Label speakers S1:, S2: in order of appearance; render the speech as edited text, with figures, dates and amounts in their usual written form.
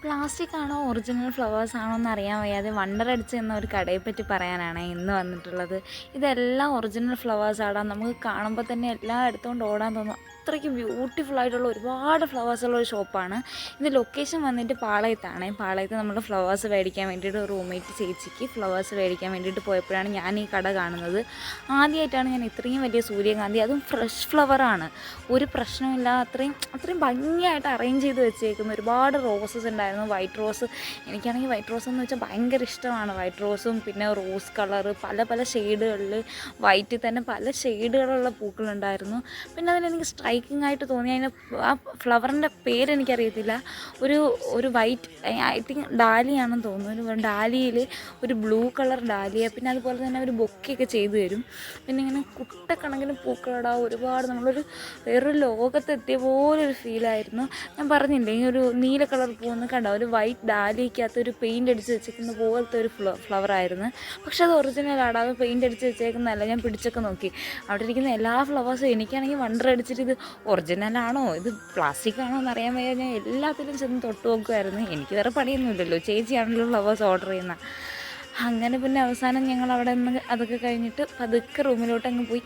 S1: Plastic ആണോ original flowers ആണോ എന്ന് അറിയാൻ വയ്യാതെ വണ്ടറടിച്ച് എന്ന ഒരു കടയെ പറ്റി പറയാനാണ് ഇന്ന് വന്നിട്ടുള്ളത്. ഇതെല്ലാം ഒറിജിനൽ ഫ്ലവേഴ്സ് ആടാം. നമുക്ക് കാണുമ്പോൾ തന്നെ എല്ലാം എടുത്തുകൊണ്ട് ഓടാൻ തോന്നും. അത്രയ്ക്ക് ബ്യൂട്ടിഫുൾ ആയിട്ടുള്ള ഒരുപാട് ഫ്ലവേഴ്സുള്ള ഒരു ഷോപ്പാണ്. ഇത് ലൊക്കേഷൻ വന്നിട്ട് പാളയത്താണ്. പാളയത്ത് നമ്മൾ ഫ്ലവേഴ്സ് മേടിക്കാൻ വേണ്ടിയിട്ട് ഒരു റൂംമേറ്റ് ചേച്ചിക്ക് ഫ്ലവേഴ്സ് മേടിക്കാൻ വേണ്ടിയിട്ട് പോയപ്പോഴാണ് ഞാൻ ഈ കട കാണുന്നത്. ആദ്യമായിട്ടാണ് ഞാൻ ഇത്രയും വലിയ സൂര്യകാന്തി, അതും ഫ്രഷ് ഫ്ലവറാണ്, ഒരു പ്രശ്നമില്ല, അത്രയും ഭംഗിയായിട്ട് അറേഞ്ച് ചെയ്ത് വെച്ചേക്കുന്നു. ഒരുപാട് റോസസ് ഉണ്ടായിരുന്നു. വൈറ്റ് റോസ്, എനിക്കാണെങ്കിൽ വൈറ്റ് റോസ് എന്ന് വെച്ചാൽ ഭയങ്കര ഇഷ്ടമാണ്. വൈറ്റ് റോസും പിന്നെ റോസ് കളറ് പല പല ഷെയ്ഡുകളിൽ, വൈറ്റിൽ തന്നെ പല ഷെയ്ഡുകളുള്ള പൂക്കളുണ്ടായിരുന്നു. പിന്നെ അതിലെനിക്ക് സ്ട്രൈക്കിംഗ് ആയിട്ട് തോന്നി, അതിന് ആ ഫ്ലവറിൻ്റെ പേരെനിക്കറിയത്തില്ല, ഒരു വൈറ്റ്, ഐ തിങ്ക് ഡാലിയാണെന്ന് തോന്നുന്നു. ഒരു ഡാലിയിൽ ഒരു ബ്ലൂ കളർ ഡാലിയ, പിന്നെ അതുപോലെ തന്നെ ഒരു ബൊക്കെയൊക്കെ ചെയ്തു തരും. പിന്നെ ഇങ്ങനെ കുട്ടക്കണക്കിന് പൂക്കളുടെ ഒരുപാട്, നമ്മളൊരു വേറൊരു ലോകത്തെത്തിയ പോലൊരു ഫീലായിരുന്നു. ഞാൻ പറഞ്ഞില്ലേ, ഈ ഒരു നീല കളർ പൂവെന്ന് കണ്ടോ, ഒരു വൈറ്റ് ഡാലിക്കകത്ത് ഒരു പെയിൻ്റ് അടിച്ച് വെച്ചേക്കുന്ന പോലത്തെ ഒരു ഫ്ലവറായിരുന്നു. പക്ഷെ അത് ഒറിജിനലാണ്, അത് പെയിൻ്റ് അടിച്ച് വെച്ചേക്കുന്നതല്ല. ഞാൻ പിടിച്ചൊക്കെ നോക്കി, അവിടെ ഇരിക്കുന്ന എല്ലാ ഫ്ലവേഴ്സും എനിക്കാണെങ്കിൽ വണ്ടർ അടിച്ചിട്ട് ഇത് ഒറിജിനലാണോ ഇത് പ്ലാസ്റ്റിക് ആണോ എന്നറിയാൻ വയ്യ. ഞാൻ എല്ലാത്തിലും ചെന്ന് തൊട്ട് നോക്കുമായിരുന്നു. എനിക്ക് വേറെ പണിയൊന്നുമില്ലല്ലോ, ചേച്ചിയാണല്ലോ ഫ്ലവേഴ്സ് ഓർഡർ ചെയ്യുന്ന. അങ്ങനെ പിന്നെ അവസാനം ഞങ്ങൾ അവിടെ നിന്ന് അതൊക്കെ കഴിഞ്ഞിട്ട് പതുക്കെ റൂമിലോട്ട് അങ്ങ് പോയി.